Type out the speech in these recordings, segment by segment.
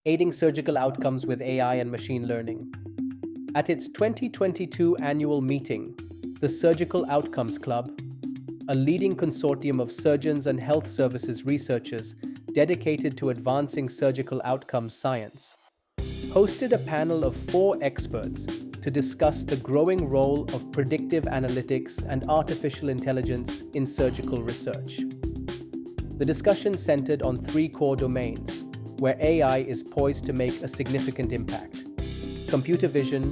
aiding surgical outcomes with AI and machine learning. At its 2022 annual meeting, the Surgical Outcomes Club, a leading consortium of surgeons and health services researchers dedicated to advancing surgical outcomes science, hosted a panel of 4 experts to discuss the growing role of predictive analytics and artificial intelligence in surgical research. The discussion centered on 3 core domains where AI is poised to make a significant impact: computer vision,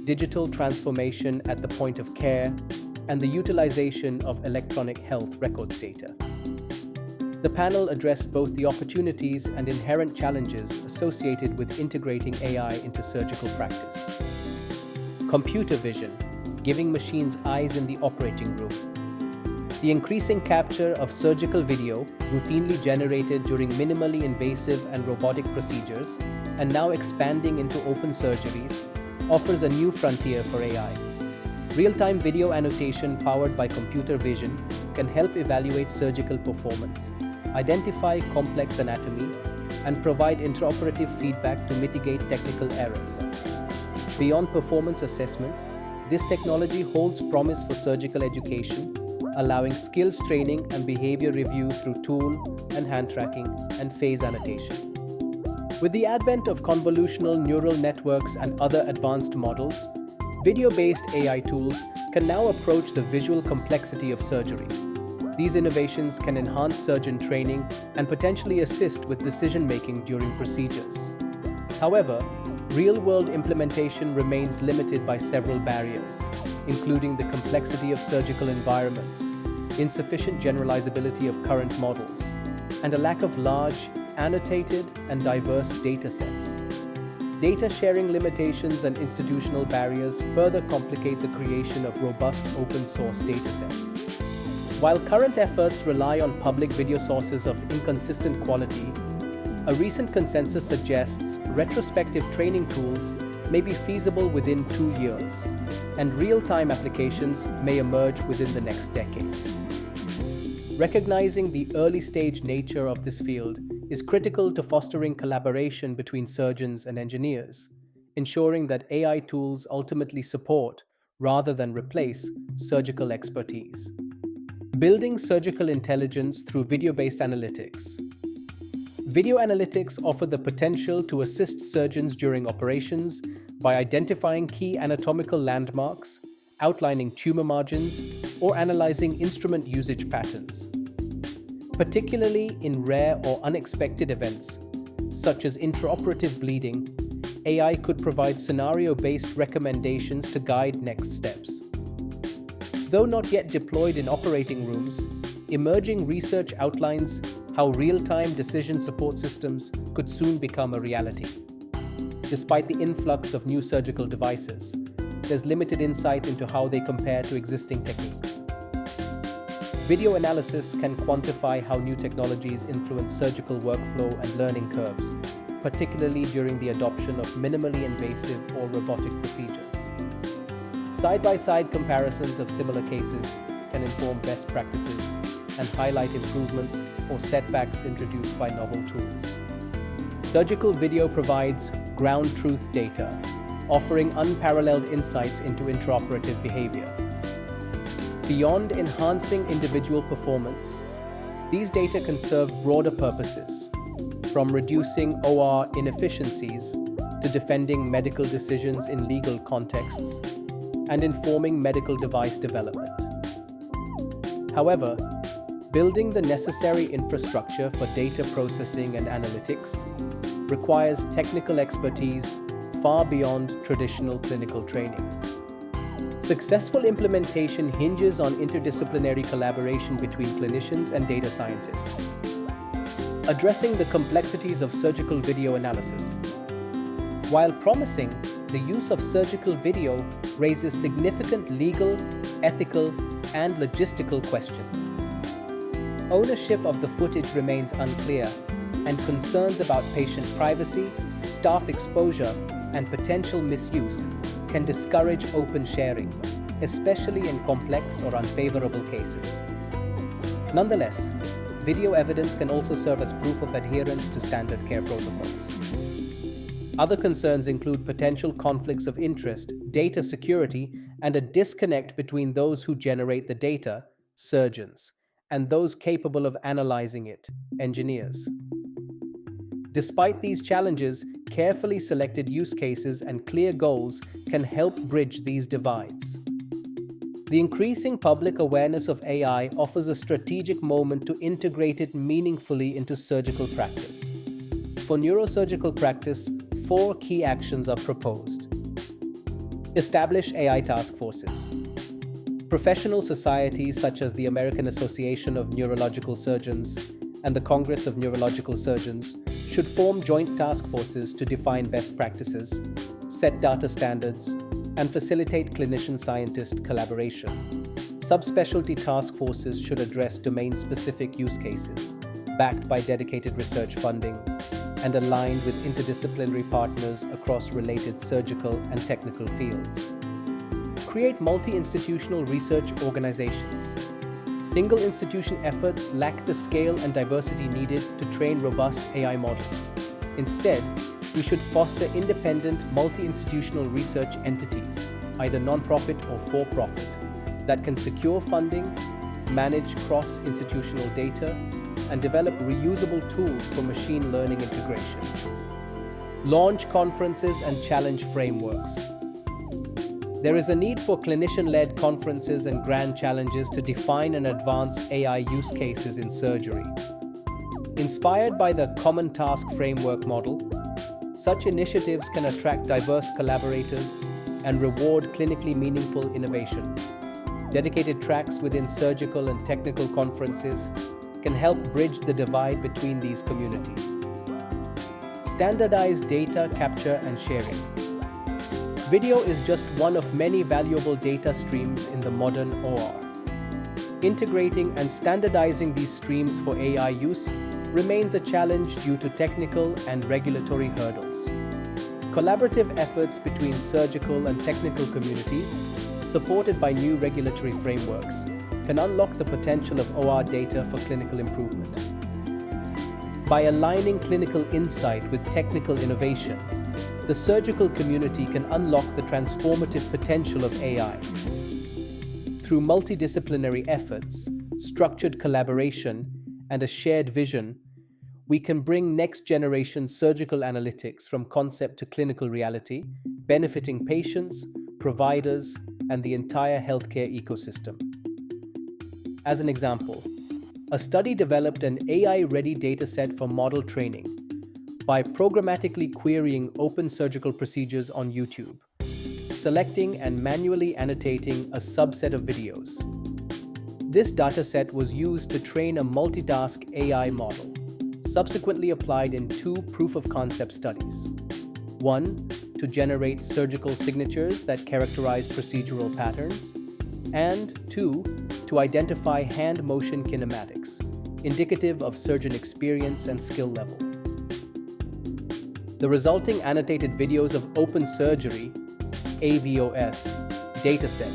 digital transformation at the point of care, and the utilization of electronic health records data. The panel addressed both the opportunities and inherent challenges associated with integrating AI into surgical practice. Computer vision, giving machines eyes in the operating room. The increasing capture of surgical video, routinely generated during minimally invasive and robotic procedures, and now expanding into open surgeries, offers a new frontier for AI. Real-time video annotation powered by computer vision can help evaluate surgical performance, identify complex anatomy, and provide intraoperative feedback to mitigate technical errors. Beyond performance assessment, this technology holds promise for surgical education, allowing skills training and behavior review through tool and hand tracking and phase annotation. With the advent of convolutional neural networks and other advanced models, video-based AI tools can now approach the visual complexity of surgery. These innovations can enhance surgeon training and potentially assist with decision-making during procedures. However, real-world implementation remains limited by several barriers, including the complexity of surgical environments, insufficient generalizability of current models, and a lack of large, annotated, and diverse data sets. Data sharing limitations and institutional barriers further complicate the creation of robust open-source datasets. While current efforts rely on public video sources of inconsistent quality, a recent consensus suggests retrospective training tools may be feasible within 2 years, and real-time applications may emerge within the next decade. Recognizing the early-stage nature of this field is critical to fostering collaboration between surgeons and engineers, ensuring that AI tools ultimately support, rather than replace, surgical expertise. Building surgical intelligence through video-based analytics. Video analytics offer the potential to assist surgeons during operations by identifying key anatomical landmarks, outlining tumor margins, or analyzing instrument usage patterns. Particularly in rare or unexpected events, such as intraoperative bleeding, AI could provide scenario-based recommendations to guide next steps. Though not yet deployed in operating rooms, emerging research outlines how real-time decision support systems could soon become a reality. Despite the influx of new surgical devices, there's limited insight into how they compare to existing techniques. Video analysis can quantify how new technologies influence surgical workflow and learning curves, particularly during the adoption of minimally invasive or robotic procedures. Side-by-side comparisons of similar cases can inform best practices and highlight improvements or setbacks introduced by novel tools. Surgical video provides ground truth data, offering unparalleled insights into intraoperative behavior. Beyond enhancing individual performance, these data can serve broader purposes, from reducing OR inefficiencies to defending medical decisions in legal contexts and informing medical device development. However, building the necessary infrastructure for data processing and analytics requires technical expertise far beyond traditional clinical training. Successful implementation hinges on interdisciplinary collaboration between clinicians and data scientists. Addressing the complexities of surgical video analysis. While promising, the use of surgical video raises significant legal, ethical, and logistical questions. Ownership of the footage remains unclear, and concerns about patient privacy, staff exposure, and potential misuse can discourage open sharing, especially in complex or unfavorable cases. Nonetheless, video evidence can also serve as proof of adherence to standard care protocols. Other concerns include potential conflicts of interest, data security, and a disconnect between those who generate the data, surgeons, and those capable of analyzing it, engineers. Despite these challenges, carefully selected use cases and clear goals can help bridge these divides. The increasing public awareness of AI offers a strategic moment to integrate it meaningfully into surgical practice. For neurosurgical practice, 4 key actions are proposed. Establish AI task forces. Professional societies such as the American Association of Neurological Surgeons and the Congress of Neurological Surgeons should form joint task forces to define best practices, set data standards, and facilitate clinician-scientist collaboration. Subspecialty task forces should address domain-specific use cases, backed by dedicated research funding, and aligned with interdisciplinary partners across related surgical and technical fields. Create multi-institutional research organizations. Single institution efforts lack the scale and diversity needed to train robust AI models. Instead, we should foster independent multi-institutional research entities, either non-profit or for-profit, that can secure funding, manage cross-institutional data, and develop reusable tools for machine learning integration. Launch conferences and challenge frameworks. There is a need for clinician-led conferences and grand challenges to define and advance AI use cases in surgery. Inspired by the Common Task Framework model, such initiatives can attract diverse collaborators and reward clinically meaningful innovation. Dedicated tracks within surgical and technical conferences can help bridge the divide between these communities. Standardize data capture and sharing. Video is just one of many valuable data streams in the modern OR. Integrating and standardizing these streams for AI use remains a challenge due to technical and regulatory hurdles. Collaborative efforts between surgical and technical communities, supported by new regulatory frameworks, can unlock the potential of OR data for clinical improvement. By aligning clinical insight with technical innovation, the surgical community can unlock the transformative potential of AI. Through multidisciplinary efforts, structured collaboration, and a shared vision, we can bring next-generation surgical analytics from concept to clinical reality, benefiting patients, providers, and the entire healthcare ecosystem. As an example, a study developed an AI-ready dataset for model training by programmatically querying open surgical procedures on YouTube, selecting and manually annotating a subset of videos. This dataset was used to train a multitask AI model, subsequently applied in 2 proof-of-concept studies. 1, to generate surgical signatures that characterize procedural patterns, and 2, to identify hand motion kinematics, indicative of surgeon experience and skill level. The resulting annotated videos of open surgery, AVOS, dataset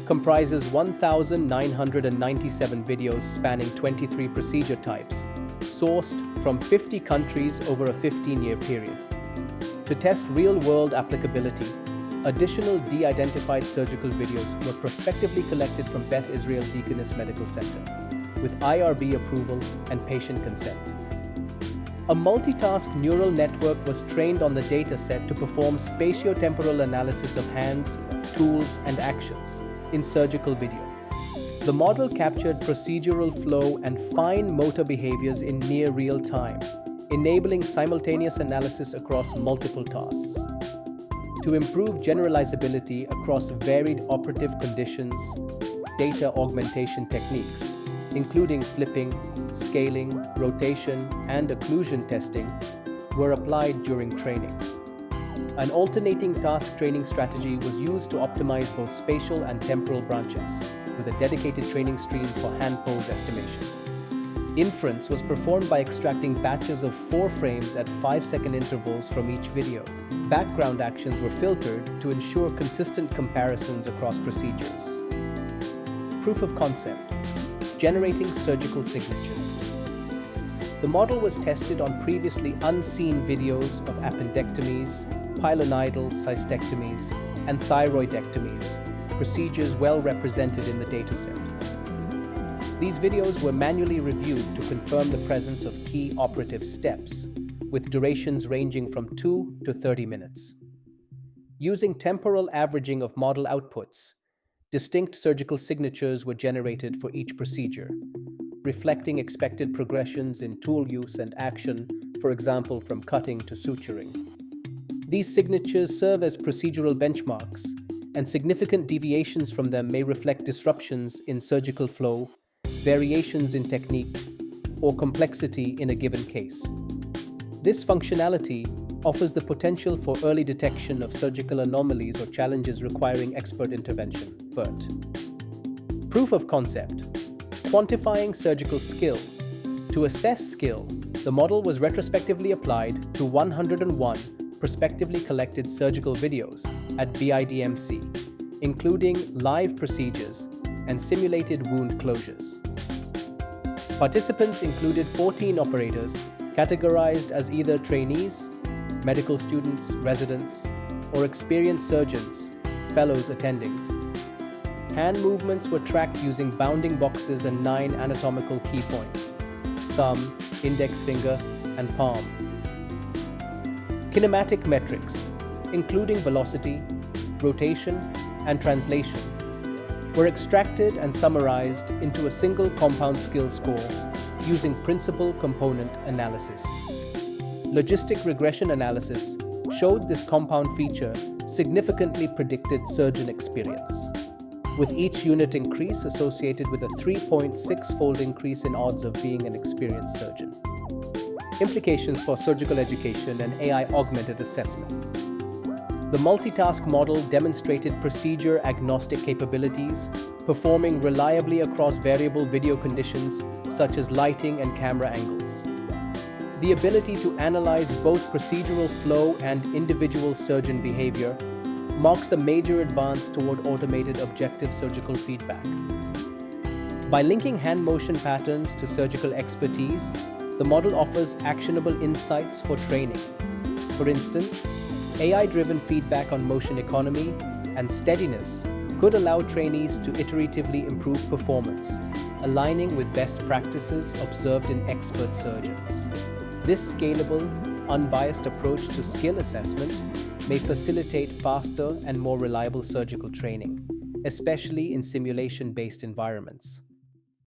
comprises 1,997 videos spanning 23 procedure types, sourced from 50 countries over a 15-year period. To test real-world applicability, additional de-identified surgical videos were prospectively collected from Beth Israel Deaconess Medical Center, with IRB approval and patient consent. A multitask neural network was trained on the dataset to perform spatiotemporal analysis of hands, tools, and actions in surgical video. The model captured procedural flow and fine motor behaviors in near real time, enabling simultaneous analysis across multiple tasks. To improve generalizability across varied operative conditions, data augmentation techniques, including flipping, scaling, rotation, and occlusion testing, were applied during training. An alternating task training strategy was used to optimize both spatial and temporal branches, with a dedicated training stream for hand pose estimation. Inference was performed by extracting batches of 4 frames at 5-second intervals from each video. Background actions were filtered to ensure consistent comparisons across procedures. Proof of concept: generating surgical signatures. The model was tested on previously unseen videos of appendectomies, pilonidal cystectomies, and thyroidectomies, procedures well represented in the dataset. These videos were manually reviewed to confirm the presence of key operative steps, with durations ranging from 2 to 30 minutes. Using temporal averaging of model outputs, distinct surgical signatures were generated for each procedure, reflecting expected progressions in tool use and action, for example, from cutting to suturing. These signatures serve as procedural benchmarks, and significant deviations from them may reflect disruptions in surgical flow, variations in technique, or complexity in a given case. This functionality offers the potential for early detection of surgical anomalies or challenges requiring expert intervention. BERT. Proof of concept. Quantifying surgical skill. To assess skill, the model was retrospectively applied to 101 prospectively collected surgical videos at BIDMC, including live procedures and simulated wound closures. Participants included 14 operators categorized as either trainees, medical students, residents, or experienced surgeons, fellows attendings. Hand movements were tracked using bounding boxes and 9 anatomical key points: thumb, index finger, and palm. Kinematic metrics, including velocity, rotation, and translation, were extracted and summarized into a single compound skill score using principal component analysis. Logistic regression analysis showed this compound feature significantly predicted surgeon experience, with each unit increase associated with a 3.6-fold increase in odds of being an experienced surgeon. Implications for surgical education and AI-augmented assessment. The Multitask model demonstrated procedure-agnostic capabilities, performing reliably across variable video conditions such as lighting and camera angles. The ability to analyze both procedural flow and individual surgeon behavior marks a major advance toward automated objective surgical feedback. By linking hand motion patterns to surgical expertise, the model offers actionable insights for training. For instance, AI-driven feedback on motion economy and steadiness could allow trainees to iteratively improve performance, aligning with best practices observed in expert surgeons. This scalable, unbiased approach to skill assessment may facilitate faster and more reliable surgical training, especially in simulation-based environments.